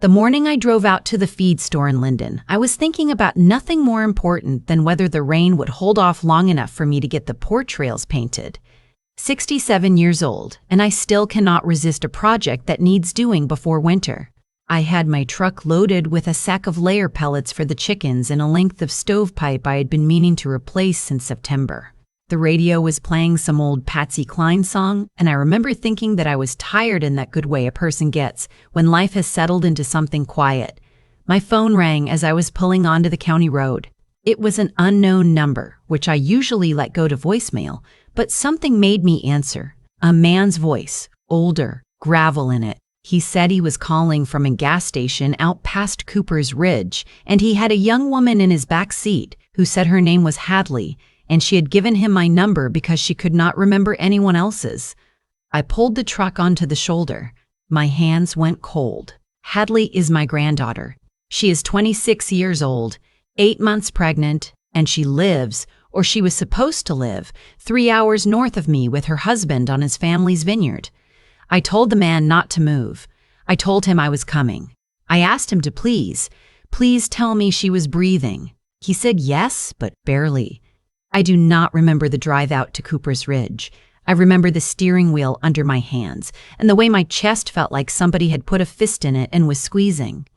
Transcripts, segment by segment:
The morning I drove out to the feed store in Linden, I was thinking about nothing more important than whether the rain would hold off long enough for me to get the porch rails painted. 67 years old, and I still cannot resist a project that needs doing before winter. I had my truck loaded with a sack of layer pellets for the chickens and a length of stovepipe I had been meaning to replace since September. The radio was playing some old Patsy Cline song, and I remember thinking that I was tired in that good way a person gets when life has settled into something quiet. My phone rang as I was pulling onto the county road. It was an unknown number, which I usually let go to voicemail, but something made me answer. A man's voice, older, gravel in it. He said he was calling from a gas station out past Cooper's Ridge, and he had a young woman in his back seat who said her name was Hadley, and she had given him my number because she could not remember anyone else's. I pulled the truck onto the shoulder. My hands went cold. Hadley is my granddaughter. She is 26 years old, 8 months pregnant, and she lives, or she was supposed to live, 3 hours north of me with her husband on his family's vineyard. I told the man not to move. I told him I was coming. I asked him to please tell me she was breathing. He said yes, but barely. I do not remember the drive out to Cooper's Ridge. I remember the steering wheel under my hands and the way my chest felt like somebody had put a fist in it and was squeezing.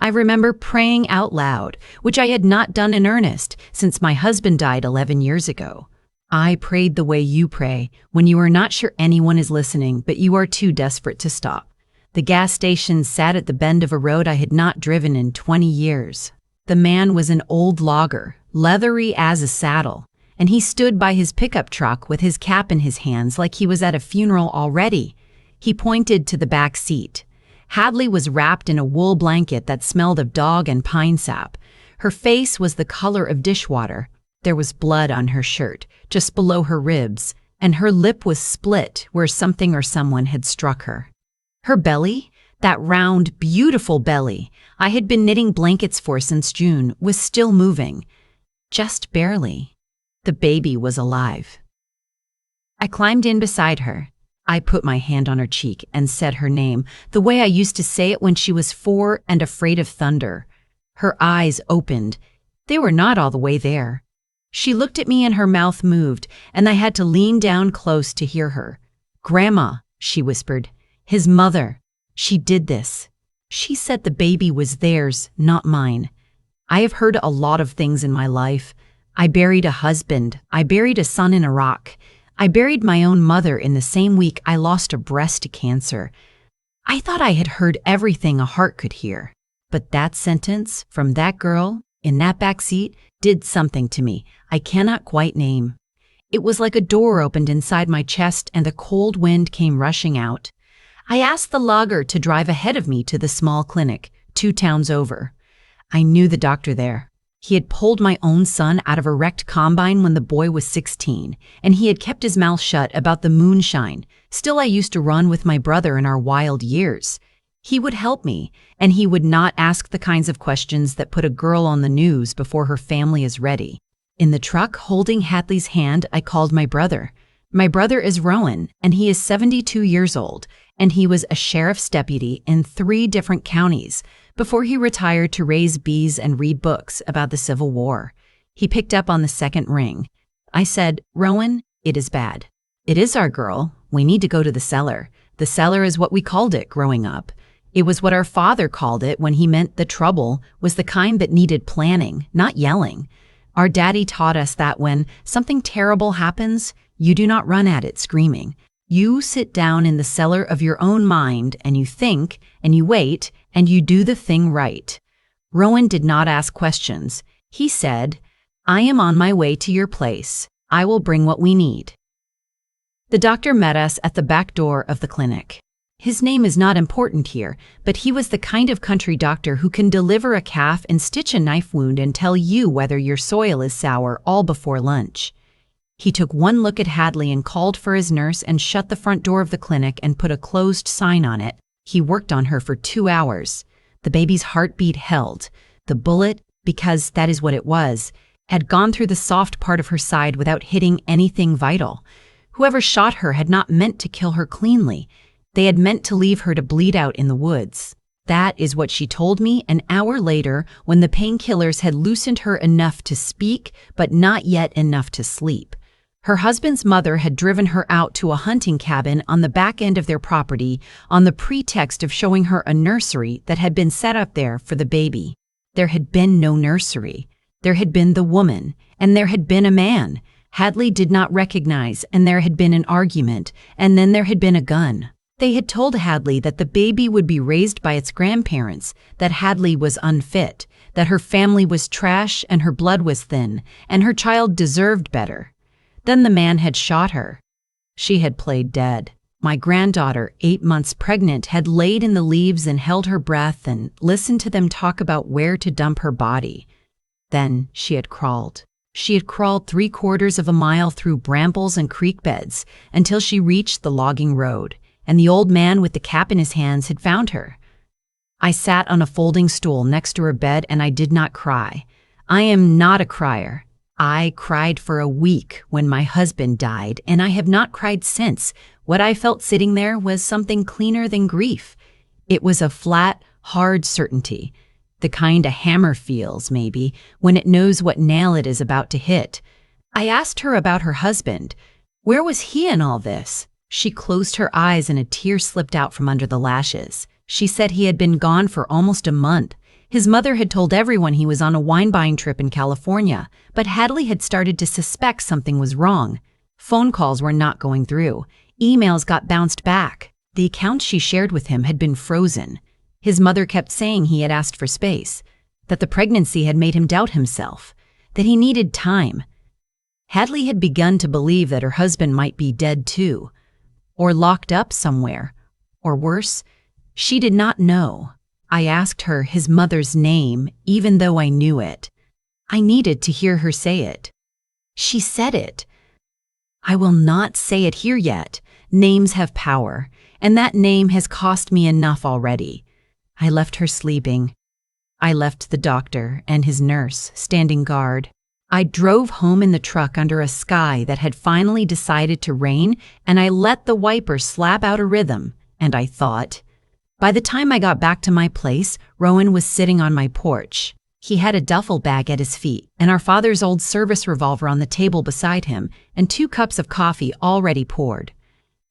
I remember praying out loud, which I had not done in earnest since my husband died 11 years ago. I prayed the way you pray when you are not sure anyone is listening, but you are too desperate to stop. The gas station sat at the bend of a road I had not driven in 20 years. The man was an old logger, leathery as a saddle, and he stood by his pickup truck with his cap in his hands like he was at a funeral already. He pointed to the back seat. Hadley was wrapped in a wool blanket that smelled of dog and pine sap. Her face was the color of dishwater. There was blood on her shirt, just below her ribs, and her lip was split where something or someone had struck her. Her belly, that round, beautiful belly I had been knitting blankets for since June, was still moving. Just barely. The baby was alive. I climbed in beside her. I put my hand on her cheek and said her name, the way I used to say it when she was 4 and afraid of thunder. Her eyes opened. They were not all the way there. She looked at me and her mouth moved, and I had to lean down close to hear her. "Grandma," she whispered. "His mother. She did this. She said the baby was theirs, not mine. I have heard a lot of things in my life. I buried a husband. I buried a son in Iraq. I buried my own mother in the same week I lost a breast to cancer. I thought I had heard everything a heart could hear. But that sentence from that girl in that back seat did something to me I cannot quite name. It was like a door opened inside my chest and the cold wind came rushing out. I asked the logger to drive ahead of me to the small clinic, 2 towns over. I knew the doctor there. He had pulled my own son out of a wrecked combine when the boy was 16, and he had kept his mouth shut about the moonshine. Still, I used to run with my brother in our wild years. He would help me, and he would not ask the kinds of questions that put a girl on the news before her family is ready. In the truck, holding Hadley's hand, I called my brother. My brother is Rowan, and he is 72 years old, and he was a sheriff's deputy in 3 different counties before he retired to raise bees and read books about the Civil War. He picked up on the second ring. I said, "Rowan, it is bad. It is our girl. We need to go to the cellar. The cellar is what we called it growing up. It was what our father called it when he meant the trouble was the kind that needed planning, not yelling. Our daddy taught us that when something terrible happens, you do not run at it screaming. You sit down in the cellar of your own mind and you think and you wait and you do the thing right." Rowan did not ask questions. He said, "I am on my way to your place. I will bring what we need." The doctor met us at the back door of the clinic. His name is not important here, but he was the kind of country doctor who can deliver a calf and stitch a knife wound and tell you whether your soil is sour all before lunch. He took one look at Hadley and called for his nurse and shut the front door of the clinic and put a closed sign on it. He worked on her for 2 hours. The baby's heartbeat held. The bullet, because that is what it was, had gone through the soft part of her side without hitting anything vital. Whoever shot her had not meant to kill her cleanly. They had meant to leave her to bleed out in the woods. That is what she told me an hour later when the painkillers had loosened her enough to speak, but not yet enough to sleep. Her husband's mother had driven her out to a hunting cabin on the back end of their property on the pretext of showing her a nursery that had been set up there for the baby. There had been no nursery. There had been the woman, and there had been a man Hadley did not recognize, and there had been an argument, and then there had been a gun. They had told Hadley that the baby would be raised by its grandparents, that Hadley was unfit, that her family was trash and her blood was thin, and her child deserved better. Then the man had shot her. She had played dead. My granddaughter, 8 months pregnant, had laid in the leaves and held her breath and listened to them talk about where to dump her body. Then she had crawled. She had crawled 3/4 of a mile through brambles and creek beds until she reached the logging road, and the old man with the cap in his hands had found her. I sat on a folding stool next to her bed and I did not cry. I am not a crier. I cried for a week when my husband died, and I have not cried since. What I felt sitting there was something cleaner than grief. It was a flat, hard certainty, the kind a hammer feels, maybe, when it knows what nail it is about to hit. I asked her about her husband. Where was he in all this? She closed her eyes and a tear slipped out from under the lashes. She said he had been gone for almost a month. His mother had told everyone he was on a wine-buying trip in California, but Hadley had started to suspect something was wrong. Phone calls were not going through. Emails got bounced back. The accounts she shared with him had been frozen. His mother kept saying he had asked for space, that the pregnancy had made him doubt himself, that he needed time. Hadley had begun to believe that her husband might be dead too, or locked up somewhere, or worse, she did not know. I asked her his mother's name, even though I knew it. I needed to hear her say it. She said it. I will not say it here yet. Names have power, and that name has cost me enough already. I left her sleeping. I left the doctor and his nurse standing guard. I drove home in the truck under a sky that had finally decided to rain, and I let the wiper slap out a rhythm, and I thought. By the time I got back to my place, Rowan was sitting on my porch. He had a duffel bag at his feet, and our father's old service revolver on the table beside him, and 2 cups of coffee already poured.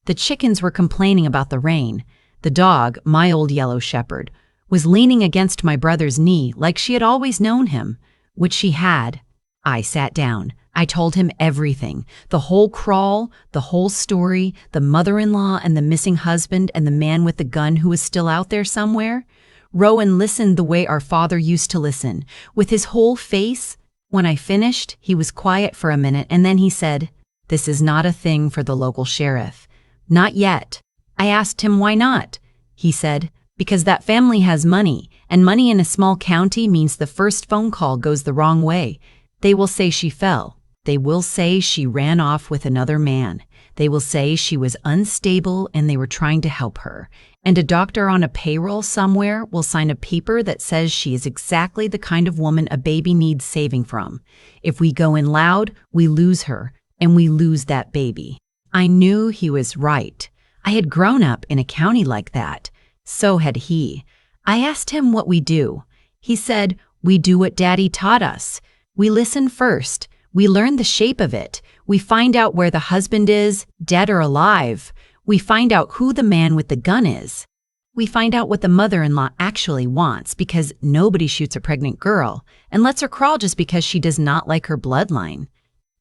The chickens were complaining about the rain. The dog, my old yellow shepherd, was leaning against my brother's knee like she had always known him, which she had. I sat down. I told him everything, the whole crawl, the whole story, the mother-in-law and the missing husband and the man with the gun who was still out there somewhere. Rowan listened the way our father used to listen, with his whole face. When I finished, he was quiet for a minute and then he said, "This is not a thing for the local sheriff. Not yet." I asked him why not. He said, "Because that family has money, and money in a small county means the first phone call goes the wrong way. They will say she fell. They will say she ran off with another man. They will say she was unstable and they were trying to help her. And a doctor on a payroll somewhere will sign a paper that says she is exactly the kind of woman a baby needs saving from. If we go in loud, we lose her, and we lose that baby." I knew he was right. I had grown up in a county like that. So had he. I asked him what we do. He said, "We do what Daddy taught us. We listen first. We learn the shape of it. We find out where the husband is, dead or alive. We find out who the man with the gun is. We find out what the mother-in-law actually wants, because nobody shoots a pregnant girl and lets her crawl just because she does not like her bloodline.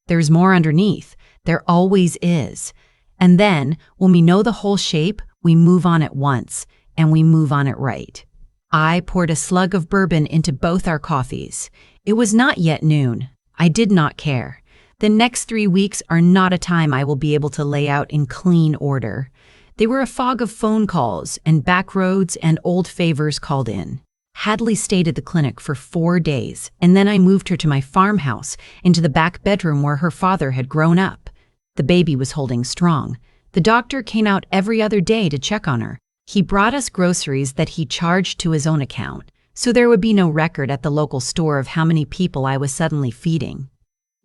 There's more underneath. There always is. And then, when we know the whole shape, we move on at once, and we move on it right." I poured a slug of bourbon into both our coffees. It was not yet noon. I did not care. The next 3 weeks are not a time I will be able to lay out in clean order. They were a fog of phone calls and back roads and old favors called in. Hadley stayed at the clinic for 4 days, and then I moved her to my farmhouse, into the back bedroom where her father had grown up. The baby was holding strong. The doctor came out every other day to check on her. He brought us groceries that he charged to his own account, so there would be no record at the local store of how many people I was suddenly feeding.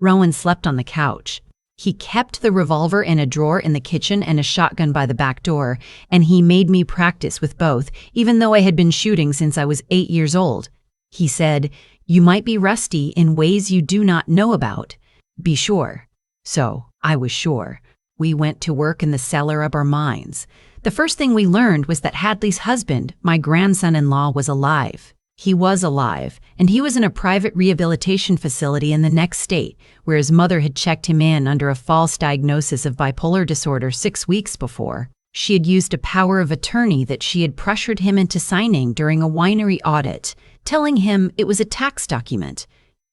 Rowan slept on the couch. He kept the revolver in a drawer in the kitchen and a shotgun by the back door, and he made me practice with both, even though I had been shooting since I was 8 years old. He said, "You might be rusty in ways you do not know about. Be sure." So, I was sure. We went to work in the cellar of our minds. The first thing we learned was that Hadley's husband, my grandson-in-law, was alive. He was alive, and he was in a private rehabilitation facility in the next state, where his mother had checked him in under a false diagnosis of bipolar disorder 6 weeks before. She had used a power of attorney that she had pressured him into signing during a winery audit, telling him it was a tax document.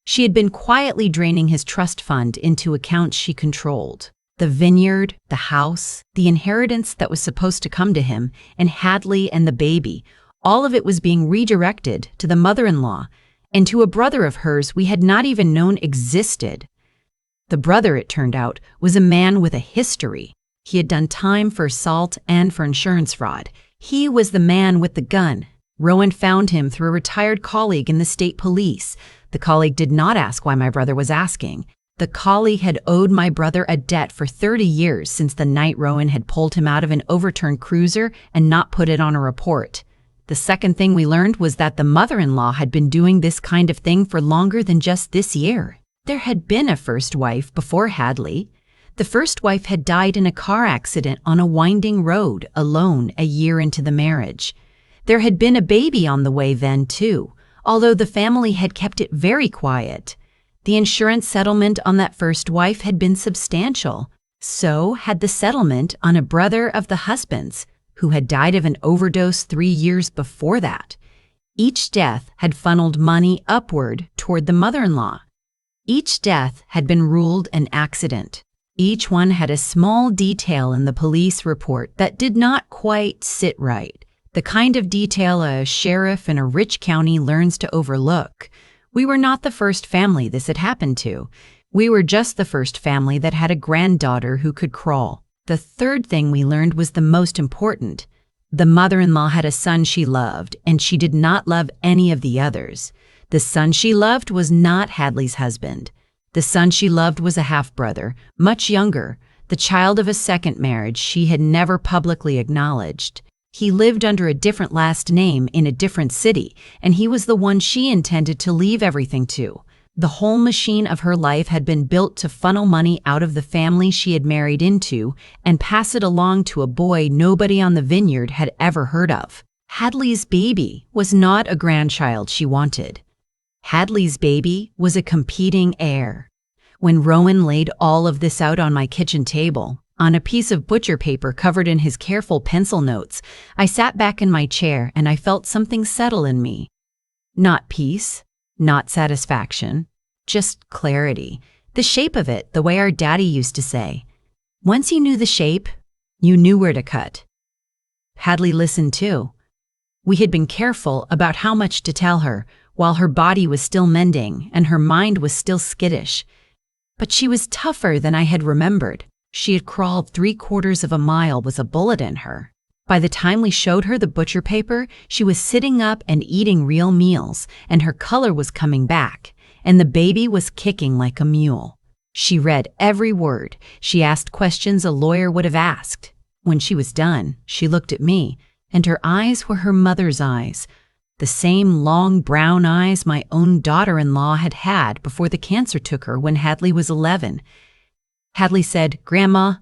She had been quietly draining his trust fund into accounts she controlled. The vineyard, the house, the inheritance that was supposed to come to him, and Hadley and the baby, all of it was being redirected to the mother-in-law and to a brother of hers we had not even known existed. The brother, it turned out, was a man with a history. He had done time for assault and for insurance fraud. He was the man with the gun. Rowan found him through a retired colleague in the state police. The colleague did not ask why my brother was asking. The colleague had owed my brother a debt for 30 years since the night Rowan had pulled him out of an overturned cruiser and not put it on a report. The second thing we learned was that the mother-in-law had been doing this kind of thing for longer than just this year. There had been a first wife before Hadley. The first wife had died in a car accident on a winding road alone a year into the marriage. There had been a baby on the way then, too, although the family had kept it very quiet. The insurance settlement on that first wife had been substantial. So had the settlement on a brother of the husband's, who had died of an overdose 3 years before that. Each death had funneled money upward toward the mother-in-law. Each death had been ruled an accident. Each one had a small detail in the police report that did not quite sit right, the kind of detail a sheriff in a rich county learns to overlook. We were not the first family this had happened to. We were just the first family that had a granddaughter who could crawl. The third thing we learned was the most important. The mother-in-law had a son she loved, and she did not love any of the others. The son she loved was not Hadley's husband. The son she loved was a half-brother, much younger, the child of a second marriage she had never publicly acknowledged. He lived under a different last name in a different city, and he was the one she intended to leave everything to. The whole machine of her life had been built to funnel money out of the family she had married into and pass it along to a boy nobody on the vineyard had ever heard of. Hadley's baby was not a grandchild she wanted. Hadley's baby was a competing heir. When Rowan laid all of this out on my kitchen table, on a piece of butcher paper covered in his careful pencil notes, I sat back in my chair and I felt something settle in me. Not peace. Not satisfaction, just clarity. The shape of it, the way our daddy used to say. Once you knew the shape, you knew where to cut. Hadley listened too. We had been careful about how much to tell her, while her body was still mending and her mind was still skittish. But she was tougher than I had remembered. She had crawled 3/4 of a mile with a bullet in her. By the time we showed her the butcher paper, she was sitting up and eating real meals, and her color was coming back, and the baby was kicking like a mule. She read every word. She asked questions a lawyer would have asked. When she was done, she looked at me, and her eyes were her mother's eyes, the same long brown eyes my own daughter-in-law had had before the cancer took her when Hadley was 11. Hadley said, "Grandma,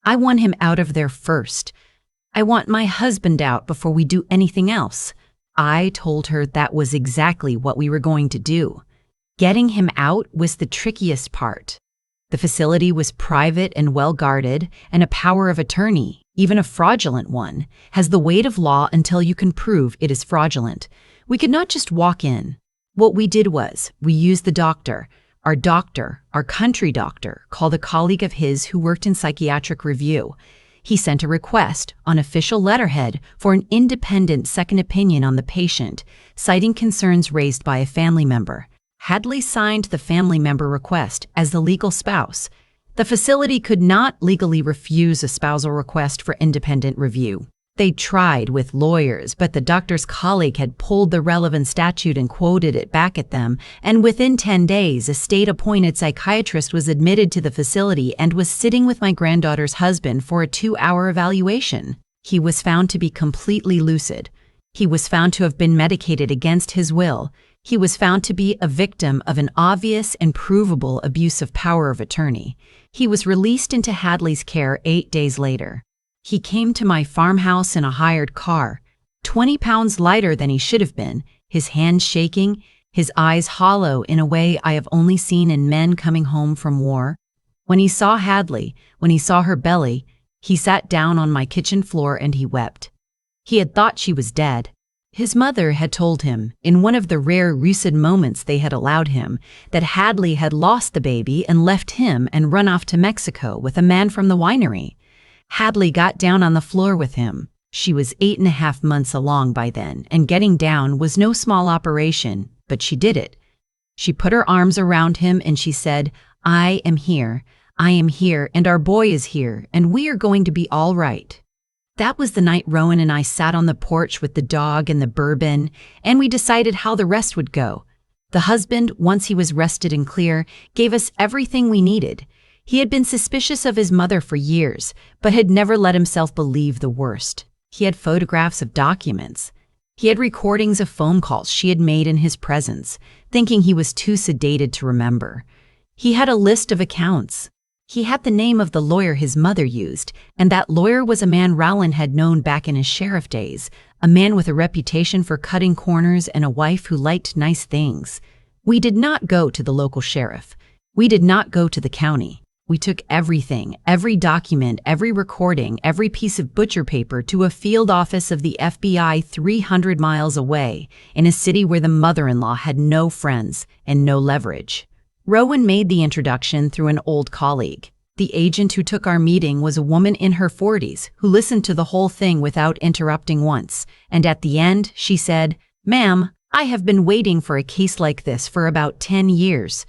I want him out of there first. I want my husband out before we do anything else." I told her that was exactly what we were going to do. Getting him out was the trickiest part. The facility was private and well-guarded, and a power of attorney, even a fraudulent one, has the weight of law until you can prove it is fraudulent. We could not just walk in. What we did was, we used the doctor, our country doctor, called a colleague of his who worked in psychiatric review. He sent a request on official letterhead for an independent second opinion on the patient, citing concerns raised by a family member. Hadley signed the family member request as the legal spouse. The facility could not legally refuse a spousal request for independent review. They tried with lawyers, but the doctor's colleague had pulled the relevant statute and quoted it back at them, and within 10 days, a state-appointed psychiatrist was admitted to the facility and was sitting with my granddaughter's husband for a 2-hour evaluation. He was found to be completely lucid. He was found to have been medicated against his will. He was found to be a victim of an obvious and provable abuse of power of attorney. He was released into Hadley's care 8 days later. He came to my farmhouse in a hired car, 20 pounds lighter than he should have been, his hands shaking, his eyes hollow in a way I have only seen in men coming home from war. When he saw Hadley, when he saw her belly, he sat down on my kitchen floor and he wept. He had thought she was dead. His mother had told him, in one of the rare lucid moments they had allowed him, that Hadley had lost the baby and left him and run off to Mexico with a man from the winery. Hadley got down on the floor with him. She was 8.5 months along by then, and getting down was no small operation, but she did it. She put her arms around him and she said, I am here, and our boy is here, and we are going to be all right. That was the night Rowan and I sat on the porch with the dog and the bourbon, and we decided how the rest would go. The husband, once he was rested and clear, gave us everything we needed. He had been suspicious of his mother for years, but had never let himself believe the worst. He had photographs of documents. He had recordings of phone calls she had made in his presence, thinking he was too sedated to remember. He had a list of accounts. He had the name of the lawyer his mother used, and that lawyer was a man Rowland had known back in his sheriff days, a man with a reputation for cutting corners and a wife who liked nice things. We did not go to the local sheriff. We did not go to the county. We took everything, every document, every recording, every piece of butcher paper to a field office of the FBI 300 miles away, in a city where the mother-in-law had no friends and no leverage. Rowan made the introduction through an old colleague. The agent who took our meeting was a woman in her 40s who listened to the whole thing without interrupting once, and at the end she said, "Ma'am, I have been waiting for a case like this for about 10 years.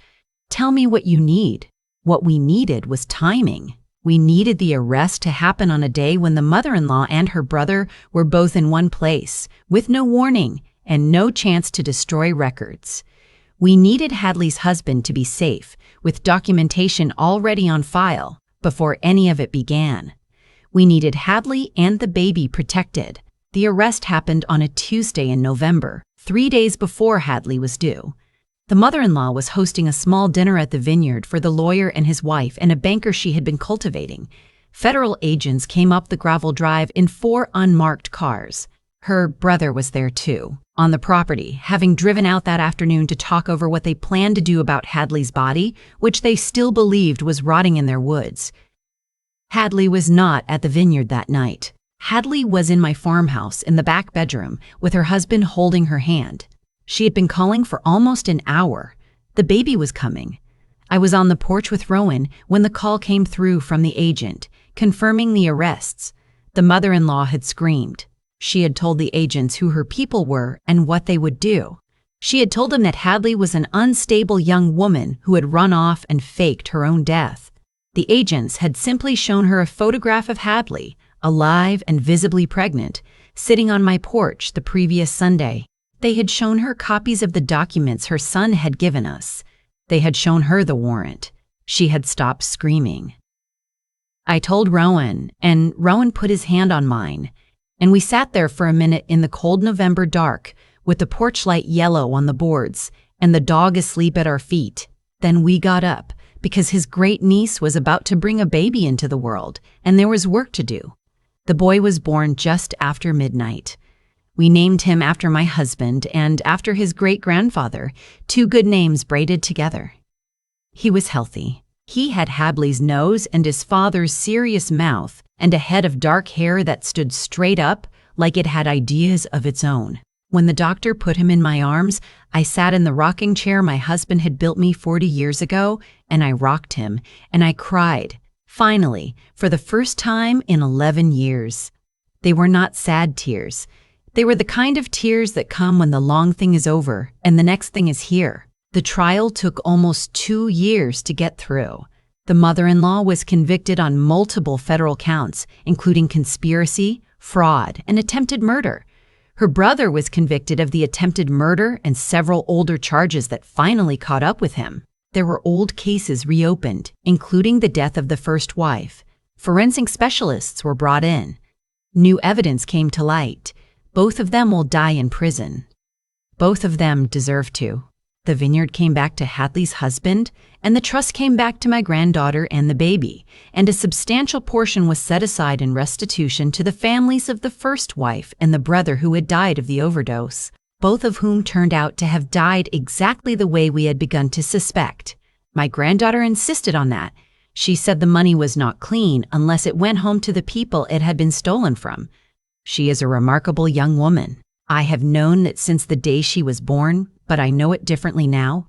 Tell me what you need." What we needed was timing. We needed the arrest to happen on a day when the mother-in-law and her brother were both in one place, with no warning and no chance to destroy records. We needed Hadley's husband to be safe, with documentation already on file, before any of it began. We needed Hadley and the baby protected. The arrest happened on a Tuesday in November, 3 days before Hadley was due. The mother-in-law was hosting a small dinner at the vineyard for the lawyer and his wife and a banker she had been cultivating. Federal agents came up the gravel drive in 4 unmarked cars. Her brother was there too, on the property, having driven out that afternoon to talk over what they planned to do about Hadley's body, which they still believed was rotting in their woods. Hadley was not at the vineyard that night. Hadley was in my farmhouse in the back bedroom with her husband holding her hand. She had been calling for almost an hour. The baby was coming. I was on the porch with Rowan when the call came through from the agent, confirming the arrests. The mother-in-law had screamed. She had told the agents who her people were and what they would do. She had told them that Hadley was an unstable young woman who had run off and faked her own death. The agents had simply shown her a photograph of Hadley, alive and visibly pregnant, sitting on my porch the previous Sunday. They had shown her copies of the documents her son had given us. They had shown her the warrant. She had stopped screaming. I told Rowan, and Rowan put his hand on mine, and we sat there for a minute in the cold November dark, with the porch light yellow on the boards, and the dog asleep at our feet. Then we got up, because his great-niece was about to bring a baby into the world, and there was work to do. The boy was born just after midnight. We named him after my husband and after his great-grandfather, 2 good names braided together. He was healthy. He had Hadley's nose and his father's serious mouth and a head of dark hair that stood straight up like it had ideas of its own. When the doctor put him in my arms, I sat in the rocking chair my husband had built me 40 years ago, and I rocked him, and I cried, finally, for the first time in 11 years. They were not sad tears. They were the kind of tears that come when the long thing is over and the next thing is here. The trial took almost 2 years to get through. The mother-in-law was convicted on multiple federal counts, including conspiracy, fraud, and attempted murder. Her brother was convicted of the attempted murder and several older charges that finally caught up with him. There were old cases reopened, including the death of the first wife. Forensic specialists were brought in. New evidence came to light. Both of them will die in prison. Both of them deserve to. The vineyard came back to Hadley's husband, and the trust came back to my granddaughter and the baby, and a substantial portion was set aside in restitution to the families of the first wife and the brother who had died of the overdose, both of whom turned out to have died exactly the way we had begun to suspect. My granddaughter insisted on that. She said the money was not clean unless it went home to the people it had been stolen from. She is a remarkable young woman. I have known that since the day she was born, but I know it differently now.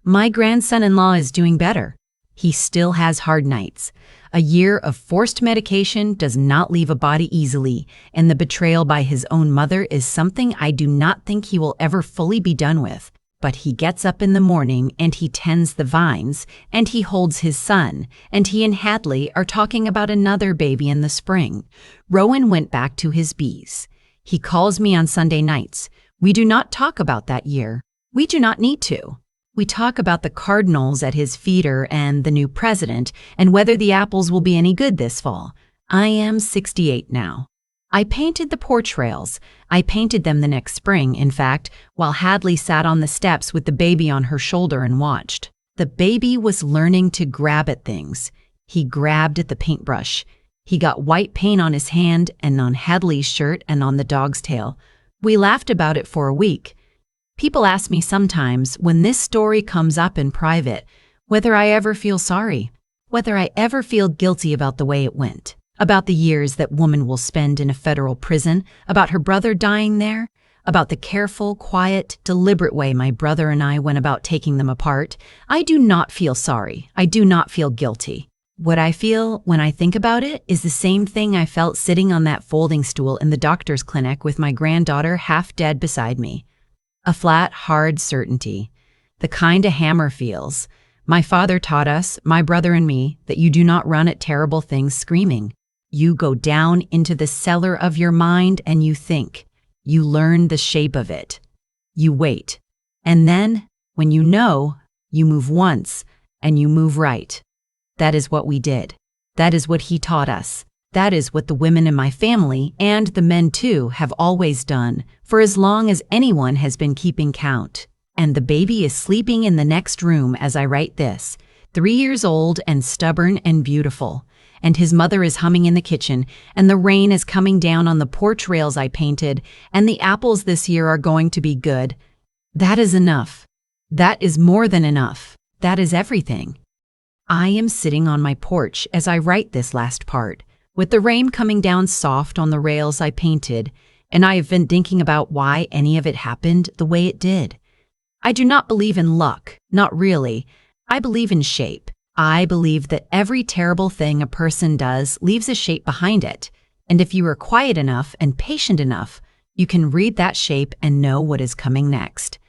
My grandson-in-law is doing better. He still has hard nights. A year of forced medication does not leave a body easily, and the betrayal by his own mother is something I do not think he will ever fully be done with. But he gets up in the morning and he tends the vines, and he holds his son, and he and Hadley are talking about another baby in the spring. Rowan went back to his bees. He calls me on Sunday nights. We do not talk about that year. We do not need to. We talk about the cardinals at his feeder and the new president and whether the apples will be any good this fall. I am 68 now. I painted the porch rails. I painted them the next spring, in fact, while Hadley sat on the steps with the baby on her shoulder and watched. The baby was learning to grab at things. He grabbed at the paintbrush. He got white paint on his hand and on Hadley's shirt and on the dog's tail. We laughed about it for a week. People ask me sometimes, when this story comes up in private, whether I ever feel sorry, whether I ever feel guilty about the way it went, about the years that woman will spend in a federal prison, about her brother dying there, about the careful, quiet, deliberate way my brother and I went about taking them apart. I do not feel sorry. I do not feel guilty. What I feel when I think about it is the same thing I felt sitting on that folding stool in the doctor's clinic with my granddaughter half dead beside me. A flat, hard certainty, the kind a hammer feels. My father taught us, my brother and me, that you do not run at terrible things screaming. You go down into the cellar of your mind and you think. You learn the shape of it. You wait. And then, when you know, you move once and you move right. That is what we did. That is what he taught us. That is what the women in my family, and the men too, have always done, for as long as anyone has been keeping count. And the baby is sleeping in the next room as I write this, 3 years old and stubborn and beautiful. And his mother is humming in the kitchen, and the rain is coming down on the porch rails I painted, and the apples this year are going to be good. That is enough. That is more than enough. That is everything. I am sitting on my porch as I write this last part, with the rain coming down soft on the rails I painted, and I have been thinking about why any of it happened the way it did. I do not believe in luck, not really. I believe in shape. I believe that every terrible thing a person does leaves a shape behind it, and if you are quiet enough and patient enough, you can read that shape and know what is coming next.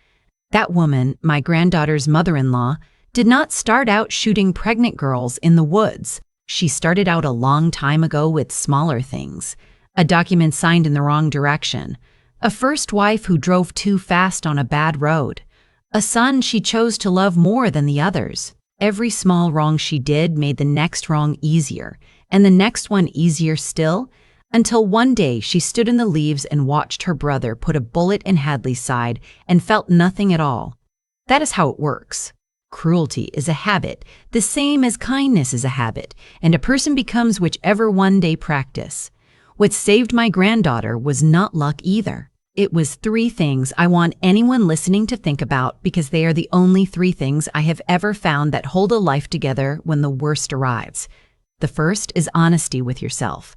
That woman, my granddaughter's mother-in-law, did not start out shooting pregnant girls in the woods. She started out a long time ago with smaller things. A document signed in the wrong direction. A first wife who drove too fast on a bad road. A son she chose to love more than the others. Every small wrong she did made the next wrong easier, and the next one easier still, until one day she stood in the leaves and watched her brother put a bullet in Hadley's side and felt nothing at all. That is how it works. Cruelty is a habit, the same as kindness is a habit, and a person becomes whichever one they practice. What saved my granddaughter was not luck either. It was 3 things I want anyone listening to think about because they are the only 3 things I have ever found that hold a life together when the worst arrives. The first is honesty with yourself.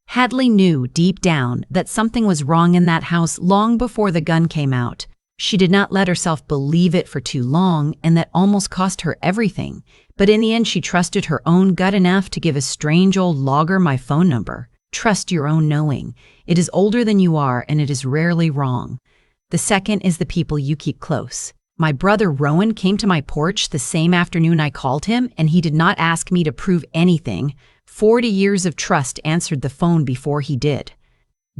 Hadley knew deep down that something was wrong in that house long before the gun came out. She did not let herself believe it for too long, and that almost cost her everything. But in the end, she trusted her own gut enough to give a strange old logger my phone number. Trust your own knowing. It is older than you are, and it is rarely wrong. The second is the people you keep close. My brother Rowan came to my porch the same afternoon I called him, and he did not ask me to prove anything. 40 years of trust answered the phone before he did.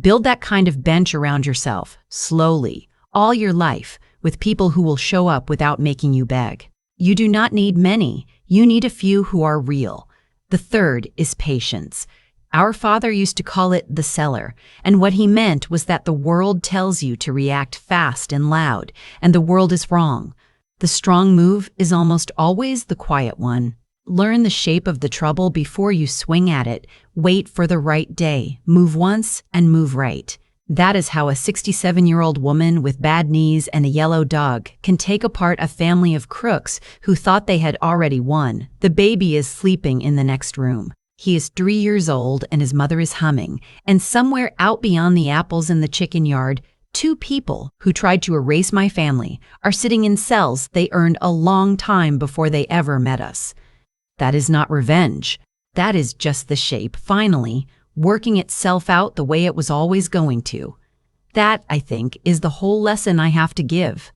Build that kind of bench around yourself, slowly, all your life, with people who will show up without making you beg. You do not need many, you need a few who are real. The third is patience. Our father used to call it the cellar, and what he meant was that the world tells you to react fast and loud, and the world is wrong. The strong move is almost always the quiet one. Learn the shape of the trouble before you swing at it. Wait for the right day. Move once and move right. That is how a 67-year-old woman with bad knees and a yellow dog can take apart a family of crooks who thought they had already won. The baby is sleeping in the next room. He is 3 years old and his mother is humming. And somewhere out beyond the apples in the chicken yard, 2 people who tried to erase my family are sitting in cells they earned a long time before they ever met us. That is not revenge. That is just the shape, finally, working itself out the way it was always going to. That, I think, is the whole lesson I have to give.